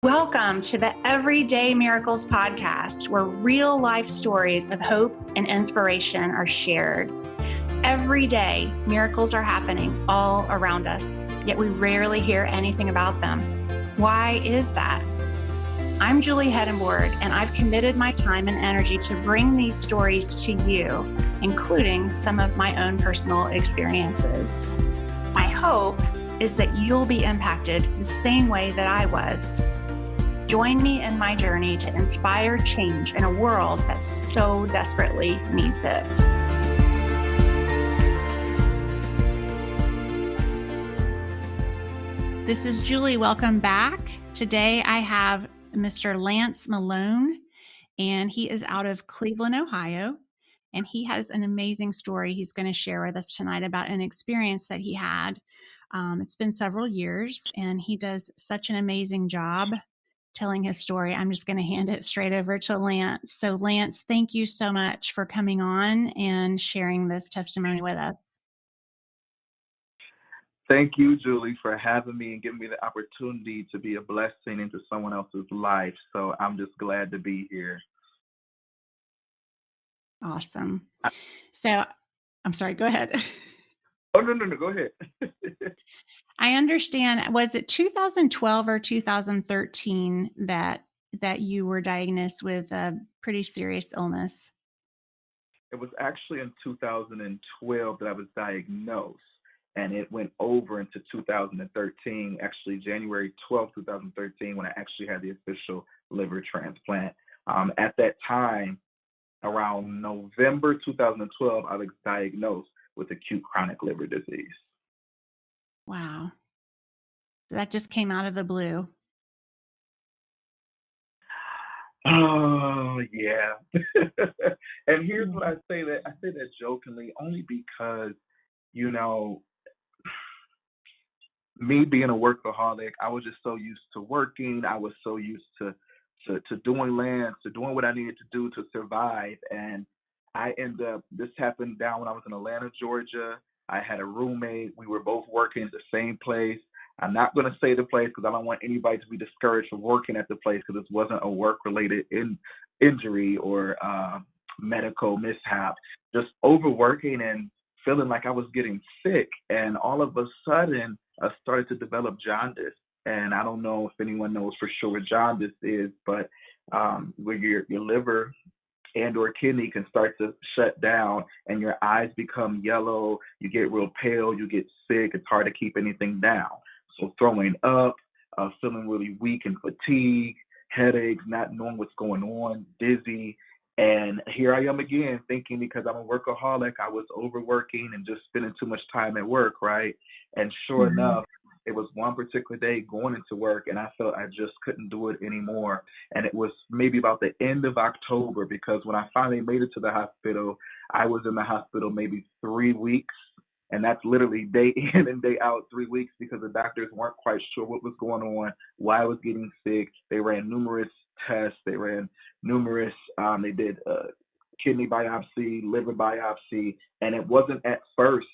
Welcome to the Everyday Miracles podcast, where real life stories of hope and inspiration are shared. Every day, miracles are happening all around us, yet we rarely hear anything about them. Why is that? I'm Julie Hedenborg, and I've committed my time and energy to bring these stories to you, including some of my own personal experiences. My hope is that you'll be impacted the same way that I was. Join me in my journey to inspire change in a world that so desperately needs it. This is Julie. Welcome back. Today I have Mr. Lance Malone, and he is out of Cleveland, Ohio, and he has an amazing story he's going to share with us tonight about an experience that he had. It's been several years, and he does such an amazing job telling his story. I'm just going to hand it straight over to Lance. So Lance, thank you so much for coming on and sharing this testimony with us. Thank you, Julie, for having me and giving me the opportunity to be a blessing into someone else's life. So I'm just glad to be here. Awesome. So I'm sorry, go ahead. Oh, no, go ahead. I understand, was it 2012 or 2013 that you were diagnosed with a pretty serious illness? It was actually in 2012 that I was diagnosed, and it went over into 2013, actually January 12, 2013, when I actually had the official liver transplant. At that time, around November 2012, I was diagnosed with acute chronic liver disease. Wow. So that just came out of the blue. Oh, yeah. And here's what I say that jokingly, only because, you know, me being a workaholic, I was just so used to working. I was so used to doing lands, to doing what I needed to do to survive. And this happened down when I was in Atlanta, Georgia. I had a roommate. We were both working at the same place. I'm not going to say the place because I don't want anybody to be discouraged from working at the place, because this wasn't a work-related injury or medical mishap. Just overworking and feeling like I was getting sick. And all of a sudden, I started to develop jaundice. And I don't know if anyone knows for sure what jaundice is, but where your liver and or kidney can start to shut down and your eyes become yellow, you get real pale, you get sick, it's hard to keep anything down. So throwing up, feeling really weak and fatigued, headaches, not knowing what's going on, dizzy. And here I am again thinking, because I'm a workaholic, I was overworking and just spending too much time at work, right? And sure enough, it was one particular day going into work, and I felt I just couldn't do it anymore. And it was maybe about the end of October, because when I finally made it to the hospital, I was in the hospital maybe 3 weeks. And that's literally day in and day out, 3 weeks, because the doctors weren't quite sure what was going on, why I was getting sick. They ran numerous tests. They ran numerous, they did kidney biopsy, liver biopsy. And it wasn't at first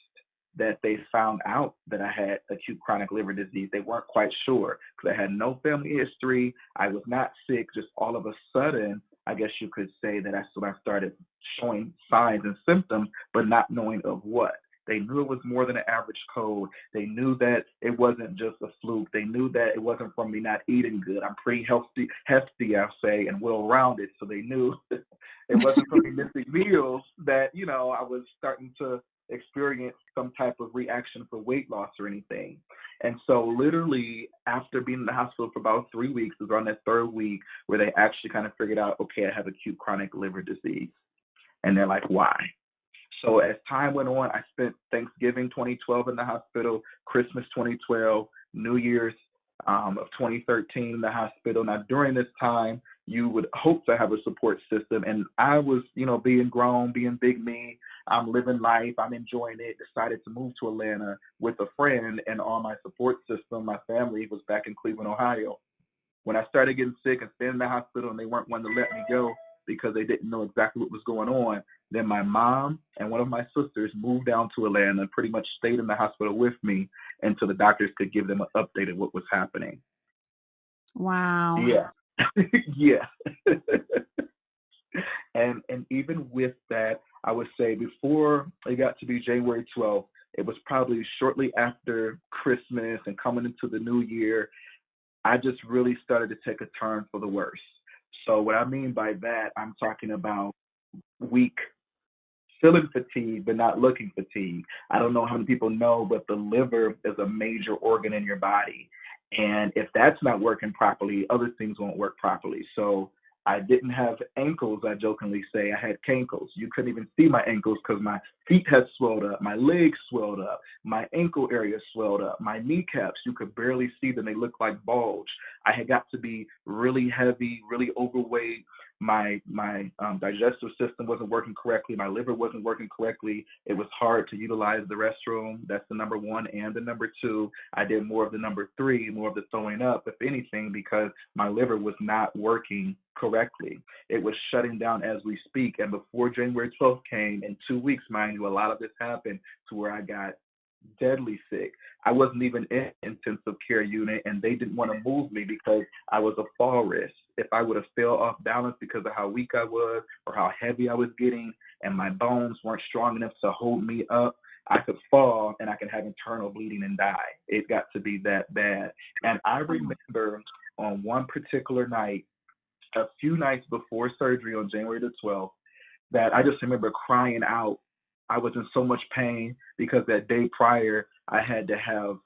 that they found out that I had acute chronic liver disease. They weren't quite sure, because I had no family history. I was not sick. Just all of a sudden, I guess you could say that that's when I started showing signs and symptoms, but not knowing of what. They knew it was more than an average cold. They knew that it wasn't just a fluke. They knew that it wasn't from me not eating good. I'm pretty hefty, I'll say, and well-rounded. So they knew it wasn't from me missing meals that, I was starting to experience some type of reaction for weight loss or anything. And so literally after being in the hospital for about 3 weeks, it was around that third week where they actually kind of figured out, okay, I have acute chronic liver disease. And they're like, why? So as time went on, I spent Thanksgiving 2012 in the hospital, Christmas 2012, New Year's of 2013 in the hospital. Now, during this time, you would hope to have a support system. And I was, being grown, being big me. I'm living life. I'm enjoying it. Decided to move to Atlanta with a friend, and all my support system, my family, was back in Cleveland, Ohio. When I started getting sick and staying in the hospital, and they weren't wanting to let me go because they didn't know exactly what was going on, then my mom and one of my sisters moved down to Atlanta and pretty much stayed in the hospital with me until the doctors could give them an update of what was happening. Wow. Yeah. Yeah. And even with that, I would say before it got to be January 12th, it was probably shortly after Christmas and coming into the new year, I just really started to take a turn for the worse. So what I mean by that, I'm talking about weak, feeling fatigued, but not looking fatigued. I don't know how many people know, but the liver is a major organ in your body. And if that's not working properly, other things won't work properly. So I didn't have ankles, I jokingly say. I had cankles. You couldn't even see my ankles because my feet had swelled up, my legs swelled up, my ankle area swelled up, my kneecaps, you could barely see them. They looked like bulge. I had got to be really heavy, really overweight. My digestive system wasn't working correctly. My liver wasn't working correctly. It was hard to utilize the restroom. That's the number one. And the number two, I did more of the number three, more of the throwing up, if anything, because my liver was not working correctly. It was shutting down as we speak. And before January 12th came, in 2 weeks, mind you, a lot of this happened to where I got deadly sick. I wasn't even in intensive care unit, and they didn't want to move me because I was a fall risk. If I would have fell off balance because of how weak I was or how heavy I was getting, and my bones weren't strong enough to hold me up, I could fall and I could have internal bleeding and die. It got to be that bad. And I remember on one particular night, a few nights before surgery on January the 12th, that I just remember crying out. I was in so much pain because that day prior, I had to have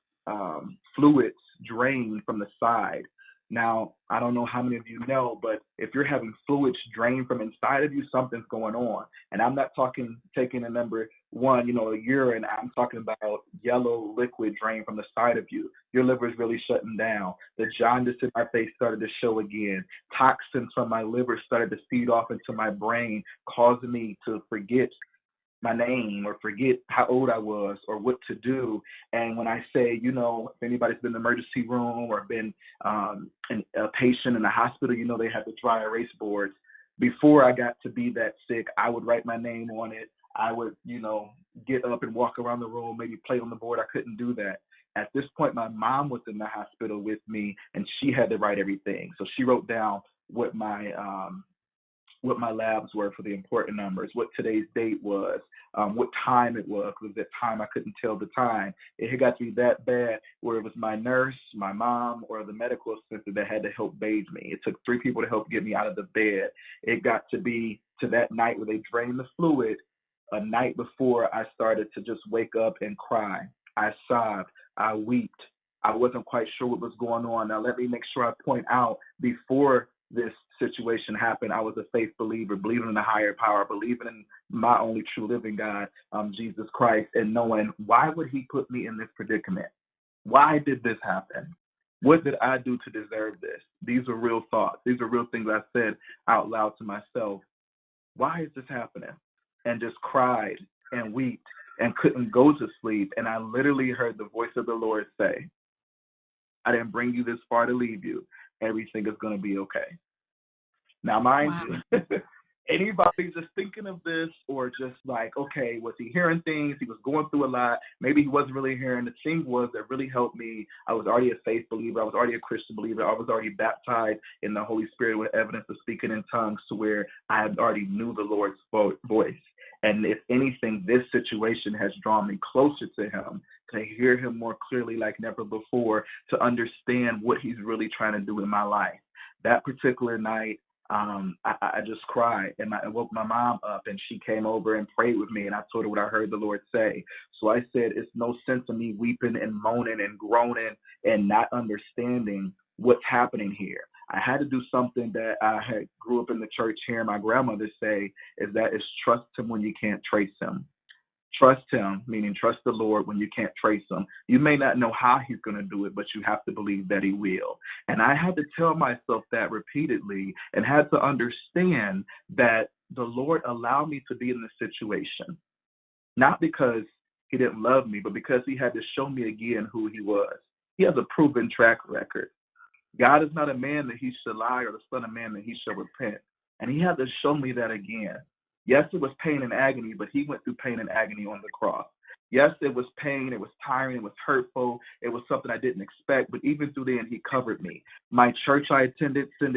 fluids drained from the side. Now, I don't know how many of you know, but if you're having fluids drained from inside of you, something's going on. And I'm not talking taking a number one, a urine. I'm talking about yellow liquid drained from the side of you. Your liver is really shutting down. The jaundice in my face started to show again. Toxins from my liver started to feed off into my brain, causing me to forget my name or forget how old I was or what to do. And when I say, if anybody's been in the emergency room or been a patient in the hospital, they have the dry erase boards. Before I got to be that sick, I would write my name on it. I would, get up and walk around the room, maybe play on the board. I couldn't do that. At this point, my mom was in the hospital with me, and she had to write everything. So she wrote down what my labs were for the important numbers, what today's date was, what time it was, because at that time I couldn't tell the time. It had got to be that bad where it was my nurse, my mom, or the medical assistant that had to help bathe me. It took 3 people to help get me out of the bed. It got to be to that night where they drained the fluid, a night before I started to just wake up and cry. I sobbed. I wept. I wasn't quite sure what was going on. Now, let me make sure I point out, before this situation happened, I was a faith believer, believing in a higher power, believing in my only true living God, Jesus Christ, and knowing, why would he put me in this predicament? Why did this happen? What did I do to deserve this? These are real thoughts. These are real things I said out loud to myself. Why is this happening? And just cried and wept and couldn't go to sleep. And I literally heard the voice of the Lord say, I didn't bring you this far to leave you. Everything is going to be okay. Now, mind you, anybody just thinking of this or just like, okay, was he hearing things? He was going through a lot. Maybe he wasn't really hearing. The thing was that really helped me. I was already a faith believer. I was already a Christian believer. I was already baptized in the Holy Spirit with evidence of speaking in tongues, to where I already knew the Lord's voice. And if anything, this situation has drawn me closer to him, to hear him more clearly like never before, to understand what he's really trying to do in my life. That particular night, I just cried, and I woke my mom up, and she came over and prayed with me, and I told her what I heard the Lord say. So I said, it's no sense of me weeping and moaning and groaning and not understanding what's happening here. I had to do something that I had grew up in the church hearing my grandmother say, is that it's trust him when you can't trace him. Trust him, meaning trust the Lord when you can't trace him. You may not know how he's going to do it, but you have to believe that he will. And I had to tell myself that repeatedly, and had to understand that the Lord allowed me to be in this situation, not because he didn't love me, but because he had to show me again who he was. He has a proven track record. God is not a man that he should lie, or the son of man that he should repent. And he had to show me that again. Yes, it was pain and agony, but he went through pain and agony on the cross. Yes, it was pain, it was tiring, it was hurtful, it was something I didn't expect, but even through then, he covered me. My church I attended sent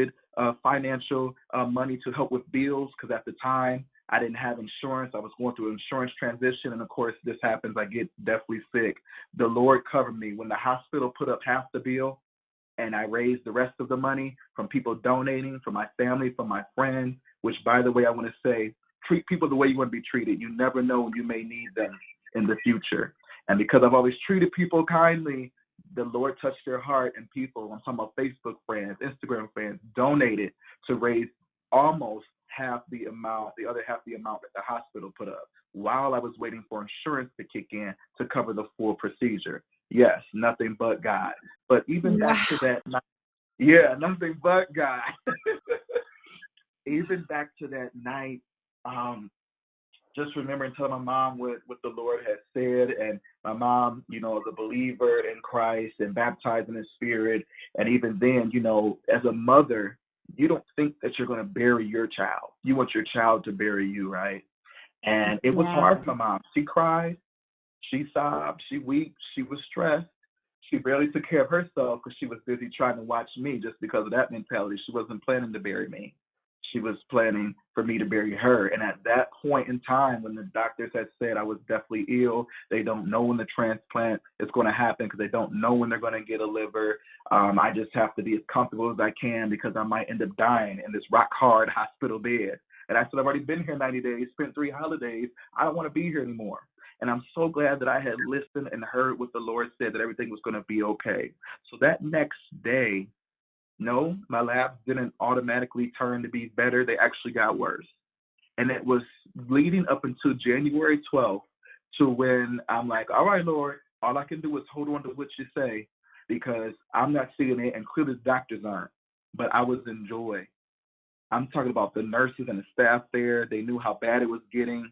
financial money to help with bills because at the time I didn't have insurance. I was going through an insurance transition, and of course, this happens. I get deathly sick. The Lord covered me. When the hospital put up half the bill, and I raised the rest of the money from people donating, from my family, from my friends, which, by the way, I want to say, treat people the way you want to be treated. You never know when you may need them in the future. And because I've always treated people kindly, the Lord touched their heart, and people, I'm talking about Facebook friends, Instagram friends, donated to raise almost half the amount, the other half the amount that the hospital put up, while I was waiting for insurance to kick in to cover the full procedure. Yes, nothing but God. But even Wow. back to that night, yeah, nothing but God. Even back to that night, just remembering telling my mom what the Lord had said, and my mom, is a believer in Christ and baptized in His Spirit. And even then, as a mother, you don't think that you're going to bury your child. You want your child to bury you, right? And it was Yeah. hard for my mom. She cried, she sobbed, she wept, she was stressed. She barely took care of herself because she was busy trying to watch me just because of that mentality. She wasn't planning to bury me. She was planning for me to bury her. And at that point in time, when the doctors had said I was deathly ill, they don't know when the transplant is going to happen because they don't know when they're going to get a liver. I just have to be as comfortable as I can because I might end up dying in this rock hard hospital bed. And I said, I've already been here 90 days, spent 3 holidays. I don't want to be here anymore. And I'm so glad that I had listened and heard what the Lord said, that everything was going to be okay. So that next day, no, my labs didn't automatically turn to be better. They actually got worse. And it was leading up until January 12th to when I'm like, all right, Lord, all I can do is hold on to what you say because I'm not seeing it, and clearly the doctors aren't. But I was in joy. I'm talking about the nurses and the staff there. They knew how bad it was getting.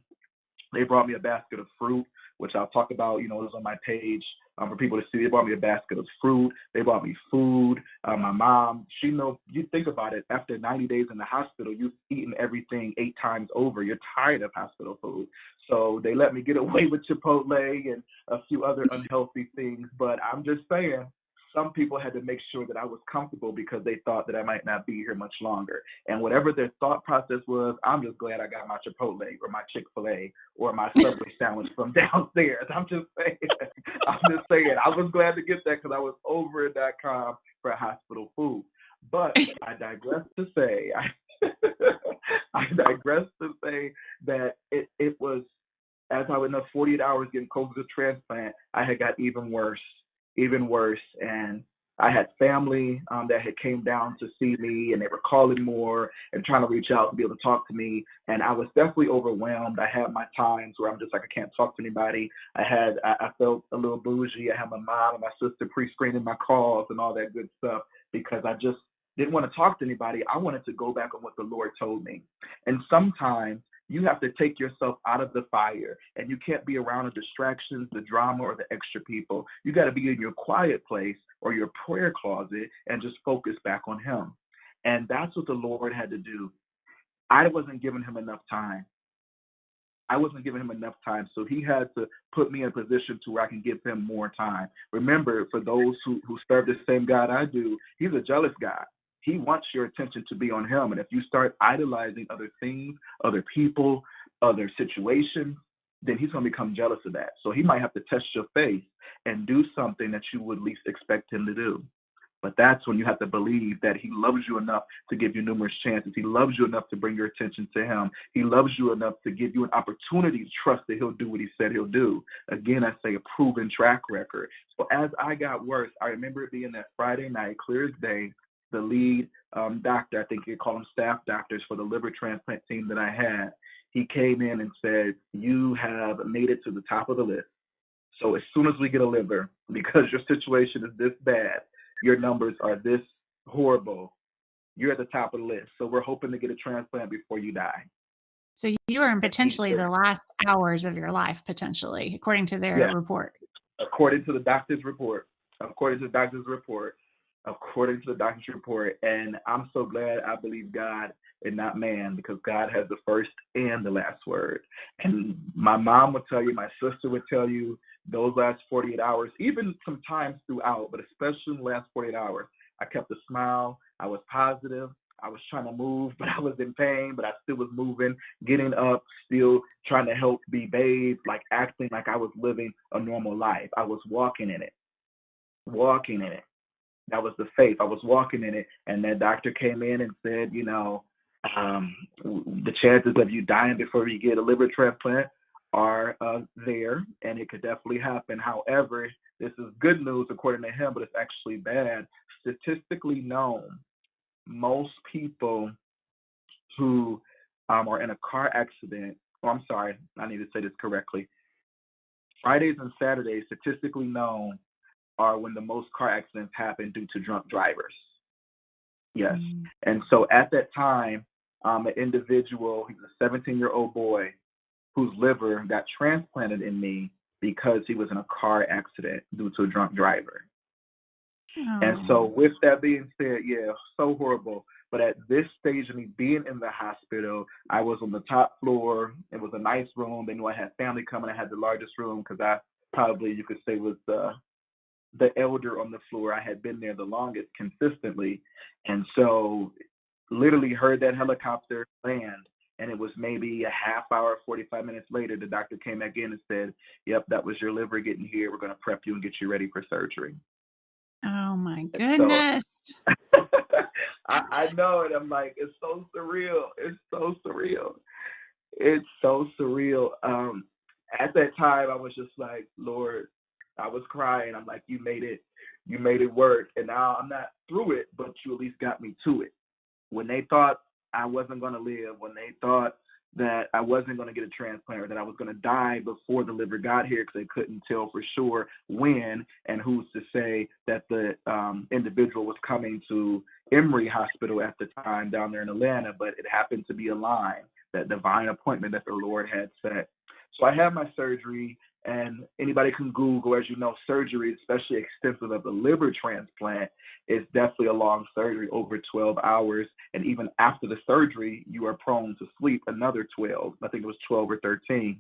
They brought me a basket of fruit, which I'll talk about, it was on my page for people to see. They brought me a basket of fruit. They brought me food. My mom, you think about it, after 90 days in the hospital, you've eaten everything 8 times over. You're tired of hospital food. So they let me get away with Chipotle and a few other unhealthy things. But I'm just saying, some people had to make sure that I was comfortable because they thought that I might not be here much longer. And whatever their thought process was, I'm just glad I got my Chipotle or my Chick-fil-A or my Subway sandwich from downstairs. I'm just saying, I was glad to get that because I was over at .com for hospital food. But I digress to say, that it was, as I was in 48 hours getting close to the transplant, I had got even worse. And I had family that had came down to see me, and they were calling more and trying to reach out and be able to talk to me. And I was definitely overwhelmed. I had my times where I'm just like, I can't talk to anybody. I felt a little bougie. I had my mom and my sister pre-screening my calls and all that good stuff because I just didn't want to talk to anybody. I wanted to go back on what the Lord told me. And sometimes you have to take yourself out of the fire, and you can't be around the distractions, the drama, or the extra people. You got to be in your quiet place or your prayer closet and just focus back on Him. And that's what the Lord had to do. I wasn't giving Him enough time. So He had to put me in a position to where I can give Him more time. Remember, for those who serve the same God I do, He's a jealous God. He wants your attention to be on Him. And if you start idolizing other things, other people, other situations, then He's going to become jealous of that. So He might have to test your faith and do something that you would least expect Him to do. But that's when you have to believe that He loves you enough to give you numerous chances. He loves you enough to bring your attention to Him. He loves you enough to give you an opportunity to trust that He'll do what He said He'll do. Again, I say a proven track record. So as I got worse, I remember it being that Friday night, clear as day. The lead doctor, I think you call them staff doctors for the liver transplant team that I had, he came in and said, you have made it to the top of the list. So as soon as we get a liver, because your situation is this bad, your numbers are this horrible, you're at the top of the list. So we're hoping to get a transplant before you die. So you were in potentially the last hours of your life, potentially, according to their report. According to the doctor's report. according to the doctor's report. And I'm so glad I believe God and not man, because God has the first and the last word. And my mom would tell you, my sister would tell you, those last 48 hours, even sometimes throughout, but especially in the last 48 hours, I kept a smile. I was positive. I was trying to move, but I was in pain, but I still was moving, getting up, still trying to help be bathed, like acting like I was living a normal life. I was walking in it. That was the faith. I was walking in it. And that doctor came in and said, the chances of you dying before you get a liver transplant are there, and it could definitely happen. However, this is good news according to him, but it's actually bad. Statistically known, most people who are in a car accident, I'm sorry, I need to say this correctly. Fridays and Saturdays, statistically known, are when the most car accidents happen due to drunk drivers. Yes. And so at that time, an individual, he's a 17-year-old boy whose liver got transplanted in me because he was in a car accident due to a drunk driver. Oh. And so with that being said, yeah, so horrible. But at this stage of me being in the hospital, I was on the top floor. It was a nice room. They knew I had family coming. I had the largest room because I probably, you could say, was the elder on the floor. I had been there the longest consistently. And so literally heard that helicopter land. And it was maybe a half hour, 45 minutes later, the doctor came back in and said, yep, that was your liver getting here. We're going to prep you and get you ready for surgery. Oh, my goodness. So, I know it. I'm like, it's so surreal. It's so surreal. It's so surreal. At that time, I was just like, Lord, I was crying. I'm like, you made it work. And now I'm not through it, but you at least got me to it. When they thought I wasn't going to live, when they thought that I wasn't going to get a transplant or that I was going to die before the liver got here because they couldn't tell for sure when, and who's to say that the individual was coming to Emory Hospital at the time down there in Atlanta, but it happened to be a line, that divine appointment that the Lord had set. So I had my surgery, and anybody can Google, as you know, surgery, especially extensive of the liver transplant, is definitely a long surgery, over 12 hours. And even after the surgery, you are prone to sleep another 12. I think it was 12 or 13.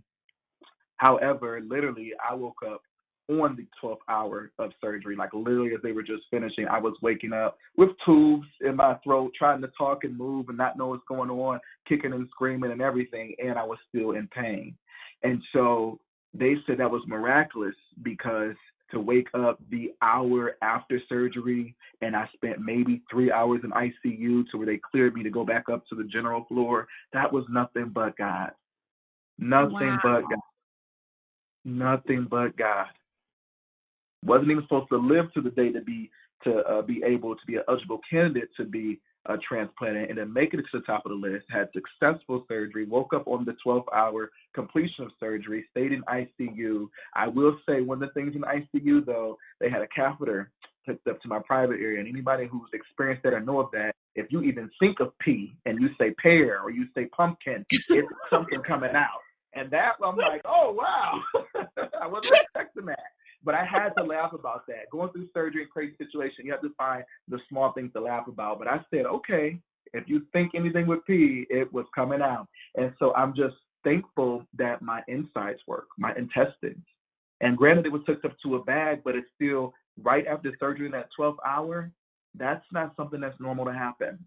However, literally, I woke up on the 12th hour of surgery, like literally as they were just finishing. I was waking up with tubes in my throat, trying to talk and move and not know what's going on, kicking and screaming and everything, and I was still in pain. And so they said that was miraculous, because to wake up the hour after surgery, and I spent maybe 3 hours in ICU to where they cleared me to go back up to the general floor, that was nothing but God. Nothing but God. Nothing but God. Wasn't even supposed to live to the day to be able to be an eligible candidate to be transplanted, and then make it to the top of the list. Had successful surgery, woke up on the 12th hour completion of surgery, stayed in ICU. I will say one of the things in ICU, though, they had a catheter hooked up to my private area, and anybody who's experienced that or know of that, if you even think of pea and you say pear or you say pumpkin, it's something coming out. And that, I'm like, oh, wow. I wasn't expecting that. But I had to laugh about that. Going through surgery and crazy situation, you have to find the small things to laugh about. But I said, okay, if you think anything with pee, it was coming out. And so I'm just thankful that my insides work, my intestines. And granted, it was hooked up to a bag, but it's still right after surgery in that 12th hour. That's not something that's normal to happen.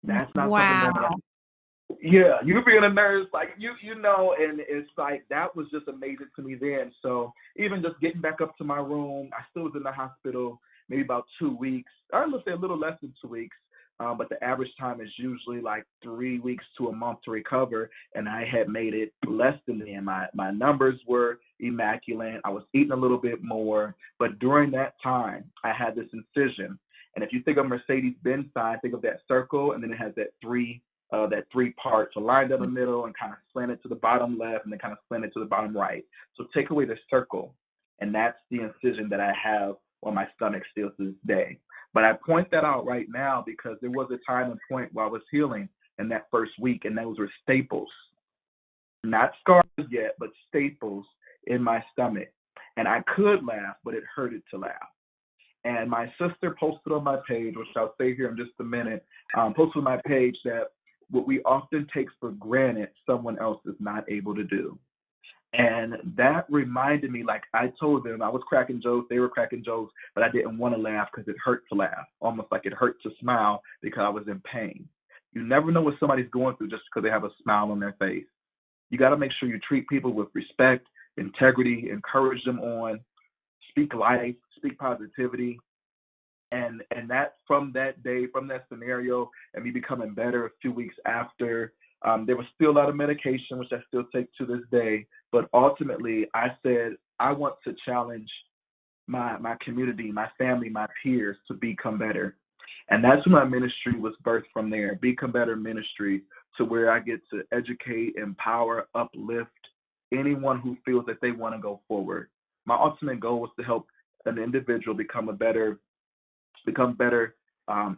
That's not something normal to happen. Yeah, you being a nurse, like, you know, and it's like, that was just amazing to me then. So even just getting back up to my room, I still was in the hospital maybe about 2 weeks, or let's say a little less than 2 weeks, but the average time is usually like 3 weeks to a month to recover, and I had made it less than then. My numbers were immaculate. I was eating a little bit more, but during that time, I had this incision. And if you think of Mercedes-Benz sign, think of that circle, and then it has that three parts, so lined down the middle and kind of slanted to the bottom left and then kind of slanted to the bottom right. So take away the circle, and that's the incision that I have on my stomach still to this day. But I point that out right now because there was a time and point where I was healing in that first week, and those were staples. Not scars yet, but staples in my stomach. And I could laugh, but it hurted to laugh. And my sister posted on my page, which I'll say here in just a minute, posted on my page that what we often take for granted, someone else is not able to do. And that reminded me, like I told them, I was cracking jokes, they were cracking jokes, but I didn't want to laugh because it hurt to laugh, almost like it hurt to smile because I was in pain. You never know what somebody's going through just because they have a smile on their face. You got to make sure you treat people with respect, integrity, encourage them on, speak life, speak positivity. And that from that day, from that scenario, and me becoming better a few weeks after, there was still a lot of medication, which I still take to this day. But ultimately, I said, I want to challenge my community, my family, my peers to become better. And that's when my ministry was birthed from there, Become Better Ministries, to where I get to educate, empower, uplift anyone who feels that they want to go forward. My ultimate goal was to help an individual become better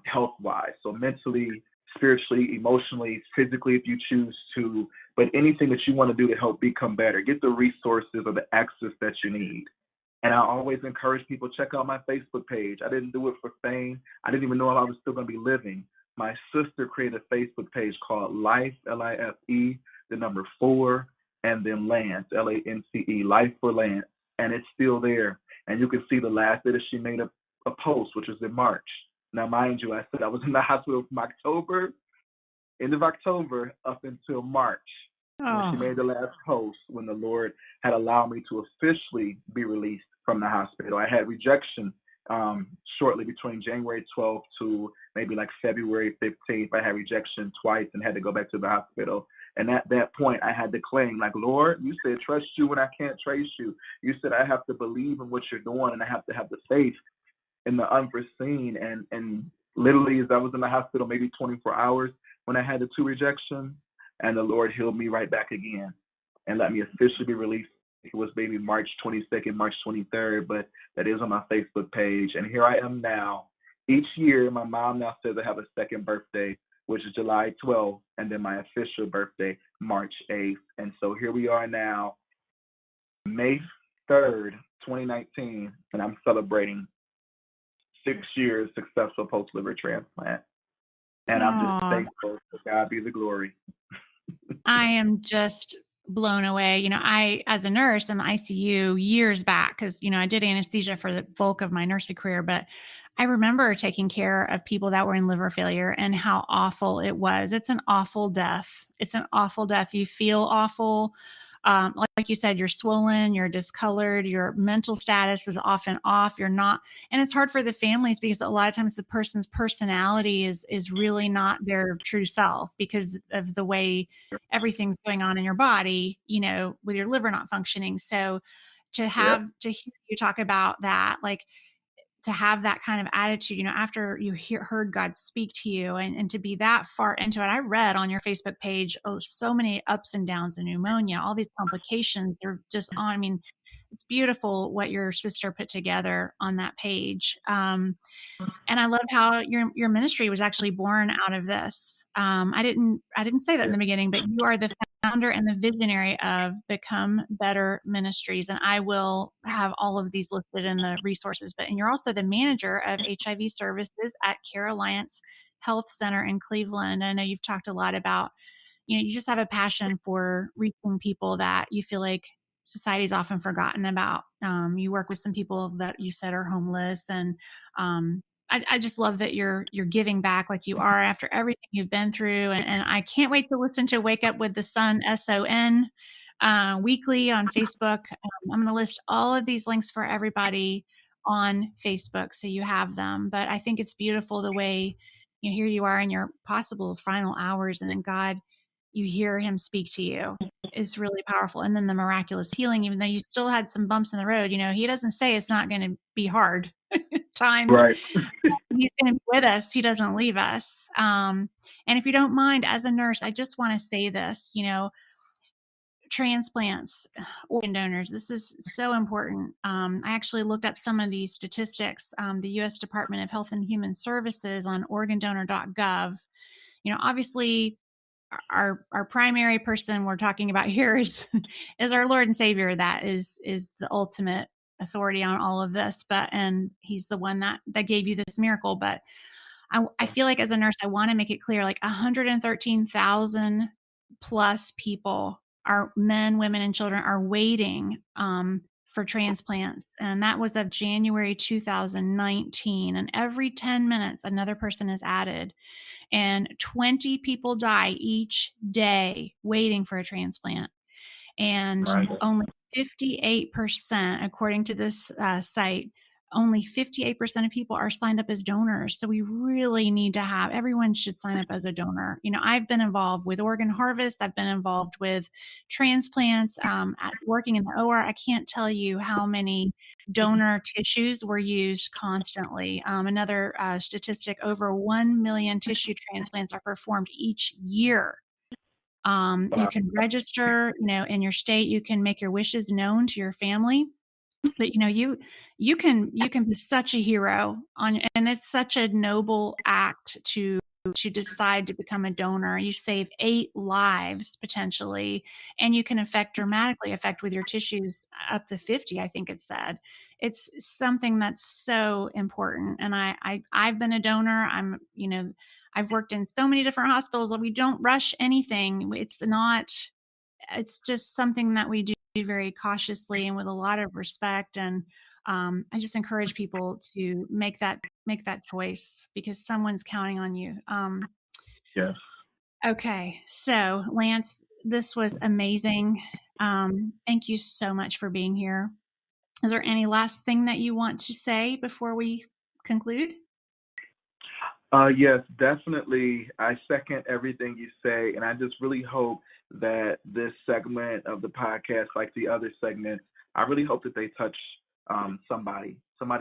health-wise. So mentally, spiritually, emotionally, physically, if you choose to, but anything that you want to do to help become better, get the resources or the access that you need. And I always encourage people, check out my Facebook page. I didn't do it for fame. I didn't even know if I was still going to be living. My sister created a Facebook page called Life, Life, the number 4, and then Lance, Lance, Life for Lance. And it's still there. And you can see the last day that she made a post, which was in March. Now, mind you, I said I was in the hospital from end of October up until March. When she made the last post, when the Lord had allowed me to officially be released from the hospital. I had rejection shortly between January 12th to maybe like February 15th. I had rejection twice and had to go back to the hospital. And at that point, I had to claim, like, Lord, you said, trust you when I can't trace you. You said I have to believe in what you're doing, and I have to have the faith in the unforeseen. And literally, as I was in the hospital, maybe 24 hours when I had the 2 rejections, and the Lord healed me right back again and let me officially be released. It was maybe March 22nd, March 23rd, but that is on my Facebook page. And here I am now. Each year, my mom now says I have a second birthday, which is July 12th, and then my official birthday, March 8th. And so here we are now, May 3rd, 2019, and I'm celebrating 6 years successful post-liver transplant. And I'm just thankful. To God be the glory. I am just blown away. I, as a nurse in the ICU years back, because, I did anesthesia for the bulk of my nursing career, but I remember taking care of people that were in liver failure and how awful it was. It's an awful death. It's an awful death. You feel awful. Like you said, you're swollen, you're discolored, your mental status is often off. You're not, and it's hard for the families because a lot of times the person's personality is really not their true self because of the way everything's going on in your body, with your liver not functioning. So to hear you talk about that, like, to have that kind of attitude, after you heard God speak to you and to be that far into it. I read on your Facebook page, so many ups and downs and pneumonia, all these complications are just on. I mean, it's beautiful what your sister put together on that page. And I love how your ministry was actually born out of this. I didn't say that in the beginning, but you are the founder and the visionary of Become Better Ministries, and I will have all of these listed in the resources. And you're also the manager of HIV Services at Care Alliance Health Center in Cleveland. I know you've talked a lot about, you just have a passion for reaching people that you feel like society's often forgotten about. You work with some people that you said are homeless, and I just love that you're giving back like you are after everything you've been through. And I can't wait to listen to Wake Up with the Sun, SON, weekly on Facebook. I'm going to list all of these links for everybody on Facebook so you have them. But I think it's beautiful the way, here you are in your possible final hours, and then God, you hear him speak to you. Is really powerful. And then the miraculous healing, even though you still had some bumps in the road, he doesn't say it's not going to be hard times. Right. He's going to be with us. He doesn't leave us. And if you don't mind, as a nurse, I just want to say this, transplants, organ donors, this is so important. I actually looked up some of these statistics. The U.S. Department of Health and Human Services on organdonor.gov, obviously our primary person we're talking about here is our Lord and Savior. That is the ultimate authority on all of this, and he's the one that gave you this miracle. But I feel like as a nurse, I want to make it clear, like 113,000 plus people, are men, women, and children, are waiting for transplants. And that was of January 2019. And every 10 minutes, another person is added. And 20 people die each day waiting for a transplant. And Right. only 58%, according to this site, only 58% of people are signed up as donors. So we really need to have, everyone should sign up as a donor. I've been involved with organ harvest. I've been involved with transplants, working in the OR. I can't tell you how many donor tissues were used constantly. Another statistic, over 1 million tissue transplants are performed each year. You can register, in your state. You can make your wishes known to your family. But you can be such a hero and it's such a noble act to decide to become a donor. You save 8 lives potentially, and you can dramatically affect with your tissues up to 50, I think it said. It's something that's so important. And I've been a donor. I've worked in so many different hospitals that we don't rush anything. It's just something that we do very cautiously and with a lot of respect. And I just encourage people to make that choice, because someone's counting on you. Yes. Okay. So Lance, this was amazing. Thank you so much for being here. Is there any last thing that you want to say before we conclude? Yes, definitely. I second everything you say, and I just really hope that this segment of the podcast, like the other segments, I really hope that they touch somebody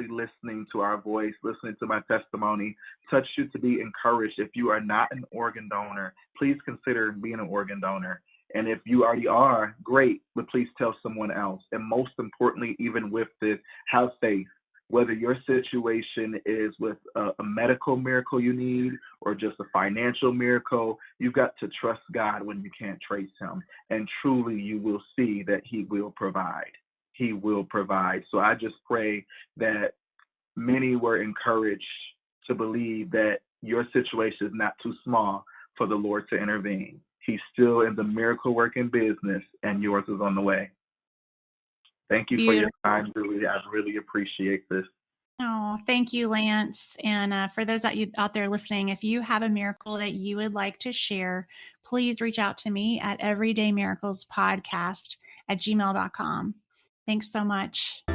listening to our voice, listening to my testimony, touch you to be encouraged. If you are not an organ donor, please consider being an organ donor. And if you already are, great, but please tell someone else. And most importantly, even with this, have faith. Whether your situation is with a medical miracle you need or just a financial miracle, you've got to trust God when you can't trace him. And truly, you will see that he will provide. He will provide. So I just pray that many were encouraged to believe that your situation is not too small for the Lord to intervene. He's still in the miracle working business, and yours is on the way. Thank you for your time, Julie. I really appreciate this. Oh, thank you, Lance. And for those out there listening, if you have a miracle that you would like to share, please reach out to me at everydaymiraclespodcast@gmail.com. Thanks so much.